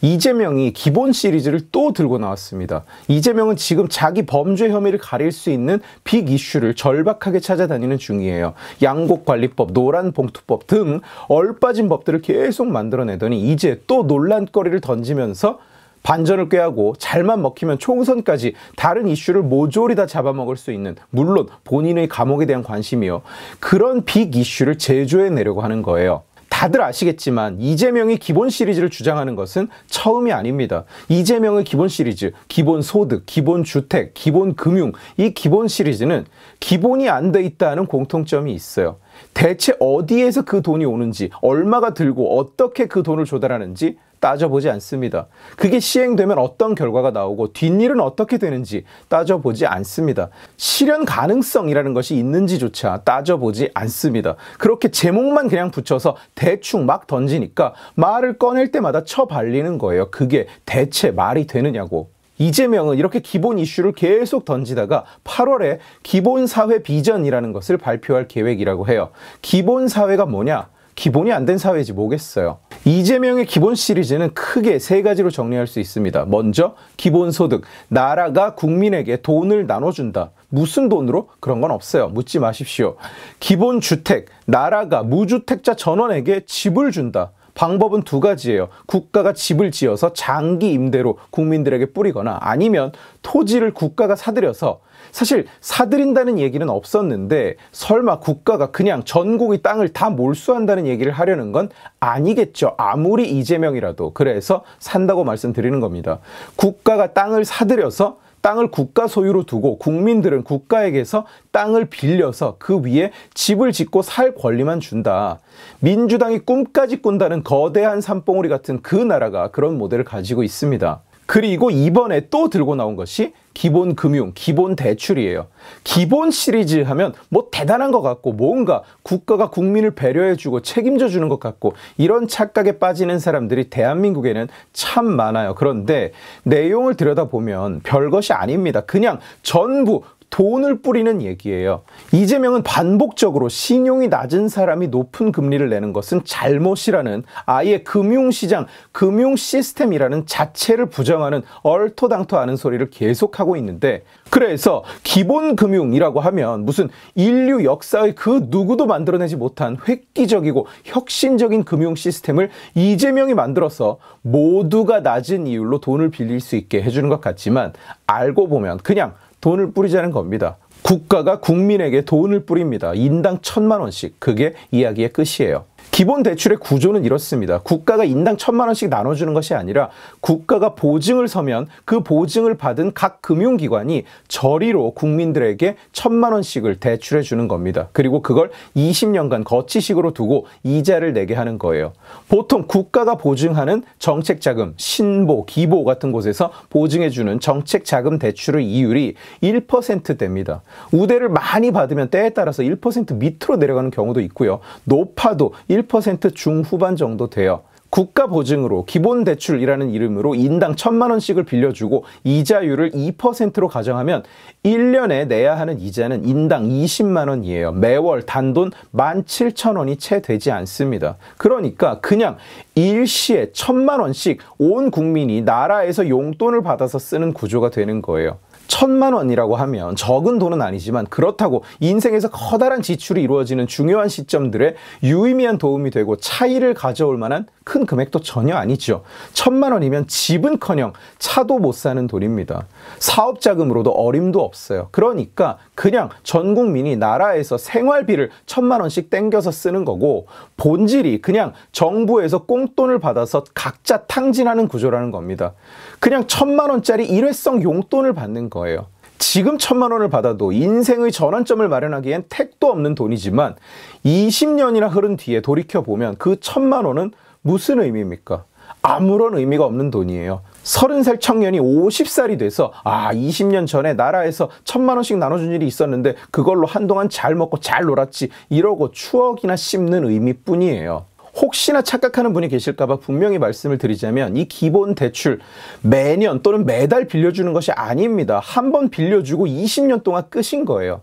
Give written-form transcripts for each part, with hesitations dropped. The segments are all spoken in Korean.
이재명이 기본 시리즈를 또 들고 나왔습니다. 이재명은 지금 자기 범죄 혐의를 가릴 수 있는 빅 이슈를 절박하게 찾아다니는 중이에요. 양곡관리법, 노란봉투법 등 얼빠진 법들을 계속 만들어내더니 이제 또 논란거리를 던지면서 반전을 꾀하고 잘만 먹히면 총선까지 다른 이슈를 모조리 다 잡아먹을 수 있는, 물론 본인의 감옥에 대한 관심이요, 그런 빅 이슈를 제조해내려고 하는 거예요. 다들 아시겠지만 이재명이 기본 시리즈를 주장하는 것은 처음이 아닙니다. 이재명의 기본 시리즈, 기본 소득, 기본 주택, 기본 금융, 이 기본 시리즈는 기본이 안 돼 있다는 공통점이 있어요. 대체 어디에서 그 돈이 오는지, 얼마가 들고 어떻게 그 돈을 조달하는지 따져보지 않습니다. 그게 시행되면 어떤 결과가 나오고 뒷일은 어떻게 되는지 따져보지 않습니다. 실현 가능성이라는 것이 있는지조차 따져보지 않습니다. 그렇게 제목만 그냥 붙여서 대충 막 던지니까 말을 꺼낼 때마다 쳐발리는 거예요. 그게 대체 말이 되느냐고. 이재명은 이렇게 기본 이슈를 계속 던지다가 8월에 기본사회 비전이라는 것을 발표할 계획이라고 해요. 기본사회가 뭐냐? 기본이 안 된 사회지 뭐겠어요. 이재명의 기본 시리즈는 크게 세 가지로 정리할 수 있습니다. 먼저 기본소득, 나라가 국민에게 돈을 나눠준다. 무슨 돈으로? 그런 건 없어요. 묻지 마십시오. 기본주택, 나라가 무주택자 전원에게 집을 준다. 방법은 두 가지예요. 국가가 집을 지어서 장기 임대로 국민들에게 뿌리거나, 아니면 토지를 국가가 사들여서, 사실 사들인다는 얘기는 없었는데 설마 국가가 그냥 전국의 땅을 다 몰수한다는 얘기를 하려는 건 아니겠죠. 아무리 이재명이라도. 그래서 산다고 말씀드리는 겁니다. 국가가 땅을 사들여서 땅을 국가 소유로 두고 국민들은 국가에게서 땅을 빌려서 그 위에 집을 짓고 살 권리만 준다. 민주당이 꿈까지 꾼다는 거대한 산봉우리 같은 그 나라가 그런 모델을 가지고 있습니다. 그리고 이번에 또 들고 나온 것이 기본 금융, 기본 대출이에요. 기본 시리즈 하면 뭐 대단한 것 같고, 뭔가 국가가 국민을 배려해주고 책임져 주는 것 같고, 이런 착각에 빠지는 사람들이 대한민국에는 참 많아요. 그런데 내용을 들여다보면 별것이 아닙니다. 그냥 전부 돈을 뿌리는 얘기예요. 이재명은 반복적으로 신용이 낮은 사람이 높은 금리를 내는 것은 잘못이라는, 아예 금융시장, 금융시스템이라는 자체를 부정하는 얼토당토 않은 소리를 계속하고 있는데, 그래서 기본금융이라고 하면 무슨 인류 역사의 그 누구도 만들어내지 못한 획기적이고 혁신적인 금융 시스템을 이재명이 만들어서 모두가 낮은 이율로 돈을 빌릴 수 있게 해주는 것 같지만, 알고 보면 그냥 돈을 뿌리자는 겁니다. 국가가 국민에게 돈을 뿌립니다. 인당 1,000만 원씩. 그게 이야기의 끝이에요. 기본 대출의 구조는 이렇습니다. 국가가 인당 1,000만 원씩 나눠주는 것이 아니라 국가가 보증을 서면 그 보증을 받은 각 금융기관이 저리로 국민들에게 1,000만 원씩을 대출해 주는 겁니다. 그리고 그걸 20년간 거치식으로 두고 이자를 내게 하는 거예요. 보통 국가가 보증하는 정책자금, 신보, 기보 같은 곳에서 보증해 주는 정책자금 대출의 이율이 1%대입니다. 우대를 많이 받으면 때에 따라서 1% 밑으로 내려가는 경우도 있고요. 높아도 1% 중후반 정도 돼요. 국가 보증으로 기본 대출이라는 이름으로 인당 1,000만 원씩을 빌려주고 이자율을 2%로 가정하면 1년에 내야 하는 이자는 인당 20만 원이에요. 매월 단돈 17,000원이 채 되지 않습니다. 그러니까 그냥 일시에 1,000만 원씩 온 국민이 나라에서 용돈을 받아서 쓰는 구조가 되는 거예요. 1,000만 원이라고 하면 적은 돈은 아니지만, 그렇다고 인생에서 커다란 지출이 이루어지는 중요한 시점들에 유의미한 도움이 되고 차이를 가져올 만한 큰 금액도 전혀 아니죠. 1,000만 원이면 집은커녕 차도 못 사는 돈입니다. 사업자금으로도 어림도 없어요. 그러니까 그냥 전 국민이 나라에서 생활비를 1,000만 원씩 땡겨서 쓰는 거고, 본질이 그냥 정부에서 꽁돈을 받아서 각자 탕진하는 구조라는 겁니다. 그냥 1,000만 원짜리 일회성 용돈을 받는 거예요. 지금 1,000만 원을 받아도 인생의 전환점을 마련하기엔 택도 없는 돈이지만 20년이나 흐른 뒤에 돌이켜보면 그 1,000만 원은 무슨 의미입니까? 아무런 의미가 없는 돈이에요. 30살 청년이 50살이 돼서 20년 전에 나라에서 1,000만 원씩 나눠준 일이 있었는데 그걸로 한동안 잘 먹고 잘 놀았지, 이러고 추억이나 씹는 의미뿐이에요. 혹시나 착각하는 분이 계실까봐 분명히 말씀을 드리자면, 이 기본 대출 매년 또는 매달 빌려주는 것이 아닙니다. 한 번 빌려주고 20년 동안 끝인 거예요.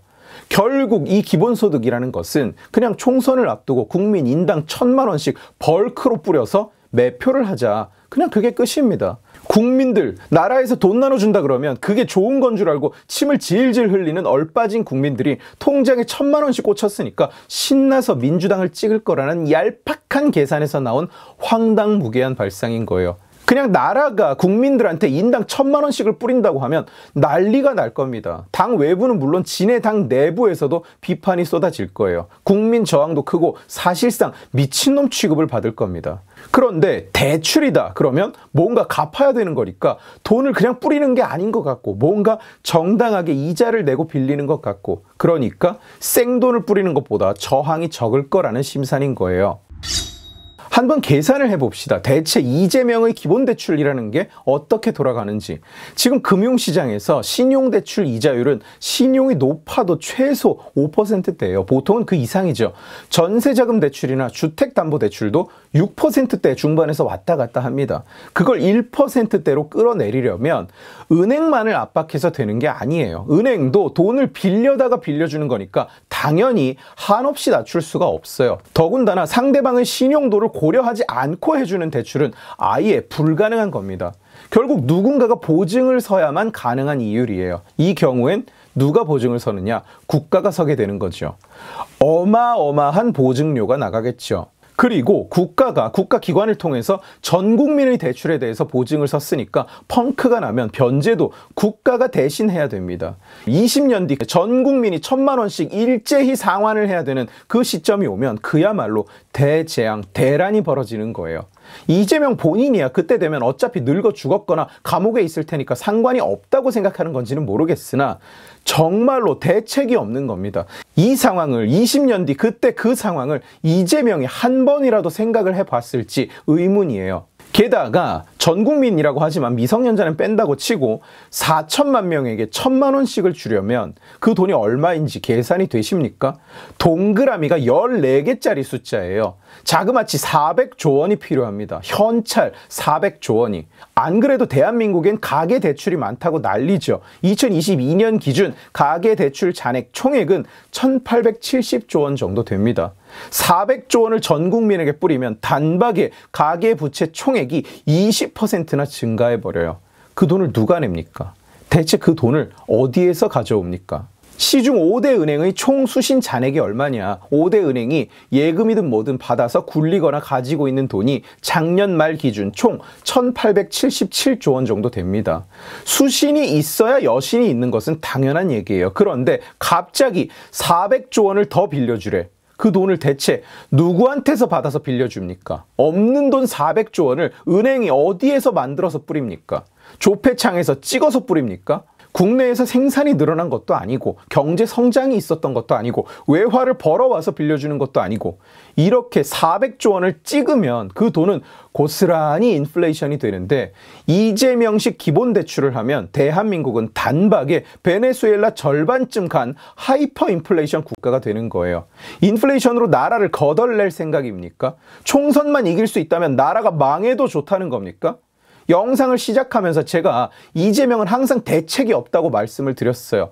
결국 이 기본소득이라는 것은 그냥 총선을 앞두고 국민 인당 1,000만 원씩 벌크로 뿌려서 매표를 하자. 그냥 그게 끝입니다. 국민들, 나라에서 돈 나눠준다 그러면 그게 좋은 건 줄 알고 침을 질질 흘리는 얼빠진 국민들이 통장에 1,000만 원씩 꽂혔으니까 신나서 민주당을 찍을 거라는 얄팍한 계산에서 나온 황당무계한 발상인 거예요. 그냥 나라가 국민들한테 인당 1,000만 원씩을 뿌린다고 하면 난리가 날 겁니다. 당 외부는 물론 지네 당 내부에서도 비판이 쏟아질 거예요. 국민 저항도 크고 사실상 미친놈 취급을 받을 겁니다. 그런데 대출이다 그러면 뭔가 갚아야 되는 거니까 돈을 그냥 뿌리는 게 아닌 것 같고 뭔가 정당하게 이자를 내고 빌리는 것 같고 그러니까 생돈을 뿌리는 것보다 저항이 적을 거라는 심산인 거예요. 한번 계산을 해봅시다. 대체 이재명의 기본대출이라는 게 어떻게 돌아가는지. 지금 금융시장에서 신용대출 이자율은 신용이 높아도 최소 5%대예요. 보통은 그 이상이죠. 전세자금 대출이나 주택담보대출도 6%대 중반에서 왔다 갔다 합니다. 그걸 1%대로 끌어내리려면 은행만을 압박해서 되는 게 아니에요. 은행도 돈을 빌려다가 빌려주는 거니까 당연히 한없이 낮출 수가 없어요. 더군다나 상대방의 신용도를 고려하지 않고 해주는 대출은 아예 불가능한 겁니다. 결국 누군가가 보증을 서야만 가능한 이율이에요. 이 경우엔 누가 보증을 서느냐? 국가가 서게 되는 거죠. 어마어마한 보증료가 나가겠죠. 그리고 국가가 국가기관을 통해서 전 국민의 대출에 대해서 보증을 섰으니까 펑크가 나면 변제도 국가가 대신 해야 됩니다. 20년 뒤 전 국민이 1,000만 원씩 일제히 상환을 해야 되는 그 시점이 오면 그야말로 대재앙, 대란이 벌어지는 거예요. 이재명 본인이야 그때 되면 어차피 늙어 죽었거나 감옥에 있을 테니까 상관이 없다고 생각하는 건지는 모르겠으나 정말로 대책이 없는 겁니다. 이 상황을 20년 뒤 그때 그 상황을 이재명이 한 번이라도 생각을 해봤을지 의문이에요. 게다가 전 국민이라고 하지만 미성년자는 뺀다고 치고 4천만 명에게 1,000만 원씩을 주려면 그 돈이 얼마인지 계산이 되십니까? 동그라미가 14개짜리 숫자예요. 자그마치 400조 원이 필요합니다. 현찰 400조 원이. 안 그래도 대한민국엔 가계대출이 많다고 난리죠. 2022년 기준 가계대출 잔액 총액은 1,870조 원 정도 됩니다. 400조 원을 전 국민에게 뿌리면 단박에 가계부채 총액이 20%나 증가해버려요. 그 돈을 누가 냅니까? 대체 그 돈을 어디에서 가져옵니까? 시중 5대 은행의 총 수신 잔액이 얼마냐? 5대 은행이 예금이든 뭐든 받아서 굴리거나 가지고 있는 돈이 작년 말 기준 총 1,877조 원 정도 됩니다. 수신이 있어야 여신이 있는 것은 당연한 얘기예요. 그런데 갑자기 400조 원을 더 빌려주래. 그 돈을 대체 누구한테서 받아서 빌려줍니까? 없는 돈 400조 원을 은행이 어디에서 만들어서 뿌립니까? 조폐창에서 찍어서 뿌립니까? 국내에서 생산이 늘어난 것도 아니고 경제 성장이 있었던 것도 아니고 외화를 벌어와서 빌려주는 것도 아니고 이렇게 400조 원을 찍으면 그 돈은 고스란히 인플레이션이 되는데 이재명식 기본대출을 하면 대한민국은 단박에 베네수엘라 절반쯤 간 하이퍼 인플레이션 국가가 되는 거예요. 인플레이션으로 나라를 거덜낼 생각입니까? 총선만 이길 수 있다면 나라가 망해도 좋다는 겁니까? 영상을 시작하면서 제가 이재명은 항상 대책이 없다고 말씀을 드렸어요.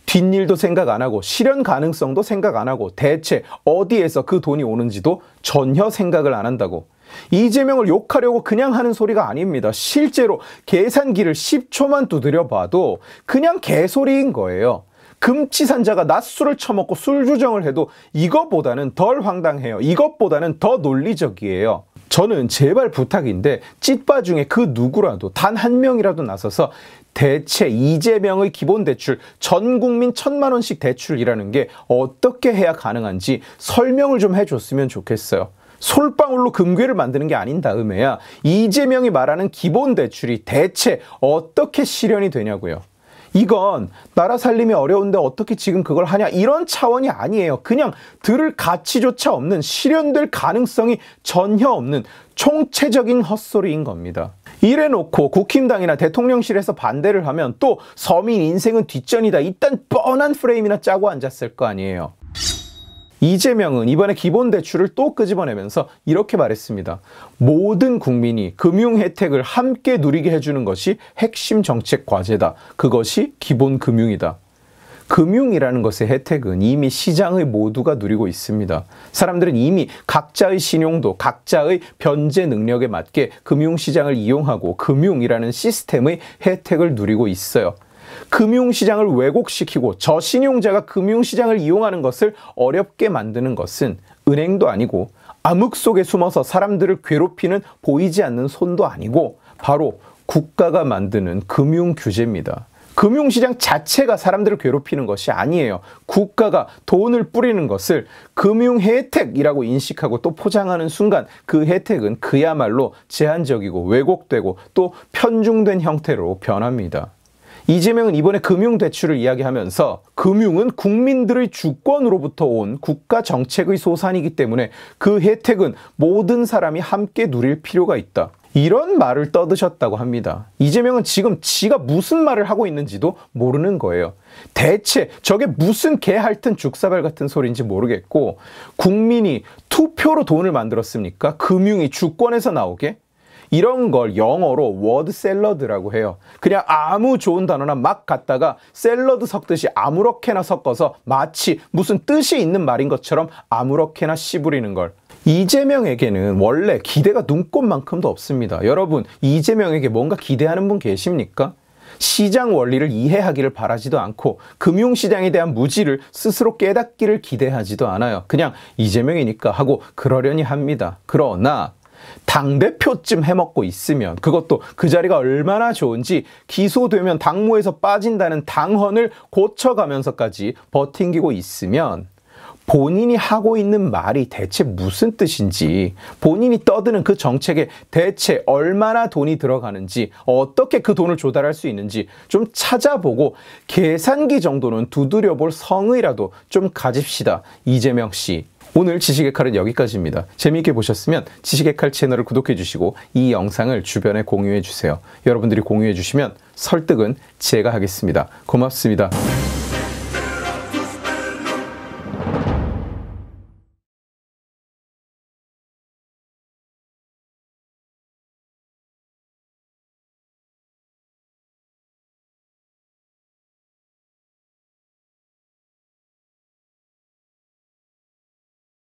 뒷일도 생각 안 하고 실현 가능성도 생각 안 하고 대체 어디에서 그 돈이 오는지도 전혀 생각을 안 한다고. 이재명을 욕하려고 그냥 하는 소리가 아닙니다. 실제로 계산기를 10초만 두드려 봐도 그냥 개소리인 거예요. 금치산자가 낮술을 처먹고 술 조정을 해도 이것보다는 덜 황당해요. 이것보다는 더 논리적이에요. 저는 제발 부탁인데 찐빠 중에 그 누구라도 단 한 명이라도 나서서 대체 이재명의 기본대출 전 국민 1,000만 원씩 대출이라는 게 어떻게 해야 가능한지 설명을 좀 해줬으면 좋겠어요. 솔방울로 금괴를 만드는 게 아닌 다음에야 이재명이 말하는 기본대출이 대체 어떻게 실현이 되냐고요. 이건 나라 살림이 어려운데 어떻게 지금 그걸 하냐 이런 차원이 아니에요. 그냥 들을 가치조차 없는 실현될 가능성이 전혀 없는 총체적인 헛소리인 겁니다. 이래놓고 국힘당이나 대통령실에서 반대를 하면 또 서민 인생은 뒷전이다 이딴 뻔한 프레임이나 짜고 앉았을 거 아니에요. 이재명은 이번에 기본대출을 또 끄집어내면서 이렇게 말했습니다. 모든 국민이 금융 혜택을 함께 누리게 해주는 것이 핵심 정책 과제다. 그것이 기본금융이다. 금융이라는 것의 혜택은 이미 시장의 모두가 누리고 있습니다. 사람들은 이미 각자의 신용도, 각자의 변제 능력에 맞게 금융시장을 이용하고 금융이라는 시스템의 혜택을 누리고 있어요. 금융시장을 왜곡시키고 저신용자가 금융시장을 이용하는 것을 어렵게 만드는 것은 은행도 아니고 암흑 속에 숨어서 사람들을 괴롭히는 보이지 않는 손도 아니고 바로 국가가 만드는 금융규제입니다. 금융시장 자체가 사람들을 괴롭히는 것이 아니에요. 국가가 돈을 뿌리는 것을 금융혜택이라고 인식하고 또 포장하는 순간 그 혜택은 그야말로 제한적이고 왜곡되고 또 편중된 형태로 변합니다. 이재명은 이번에 금융대출을 이야기하면서 금융은 국민들의 주권으로부터 온 국가 정책의 소산이기 때문에 그 혜택은 모든 사람이 함께 누릴 필요가 있다. 이런 말을 떠드셨다고 합니다. 이재명은 지금 지가 무슨 말을 하고 있는지도 모르는 거예요. 대체 저게 무슨 개 핥은 죽사발 같은 소리인지 모르겠고 국민이 투표로 돈을 만들었습니까? 금융이 주권에서 나오게? 이런 걸 영어로 워드 샐러드라고 해요. 그냥 아무 좋은 단어나 막 갖다가 샐러드 섞듯이 아무렇게나 섞어서 마치 무슨 뜻이 있는 말인 것처럼 아무렇게나 씨부리는 걸. 이재명에게는 원래 기대가 눈꽃만큼도 없습니다. 여러분, 이재명에게 뭔가 기대하는 분 계십니까? 시장 원리를 이해하기를 바라지도 않고 금융시장에 대한 무지를 스스로 깨닫기를 기대하지도 않아요. 그냥 이재명이니까 하고 그러려니 합니다. 그러나 당대표쯤 해먹고 있으면, 그것도 그 자리가 얼마나 좋은지 기소되면 당무에서 빠진다는 당헌을 고쳐가면서까지 버팅기고 있으면 본인이 하고 있는 말이 대체 무슨 뜻인지, 본인이 떠드는 그 정책에 대체 얼마나 돈이 들어가는지, 어떻게 그 돈을 조달할 수 있는지 좀 찾아보고 계산기 정도는 두드려볼 성의라도 좀 가집시다. 이재명 씨. 오늘 지식의 칼은 여기까지입니다. 재미있게 보셨으면 지식의 칼 채널을 구독해 주시고 이 영상을 주변에 공유해 주세요. 여러분들이 공유해 주시면 설득은 제가 하겠습니다. 고맙습니다.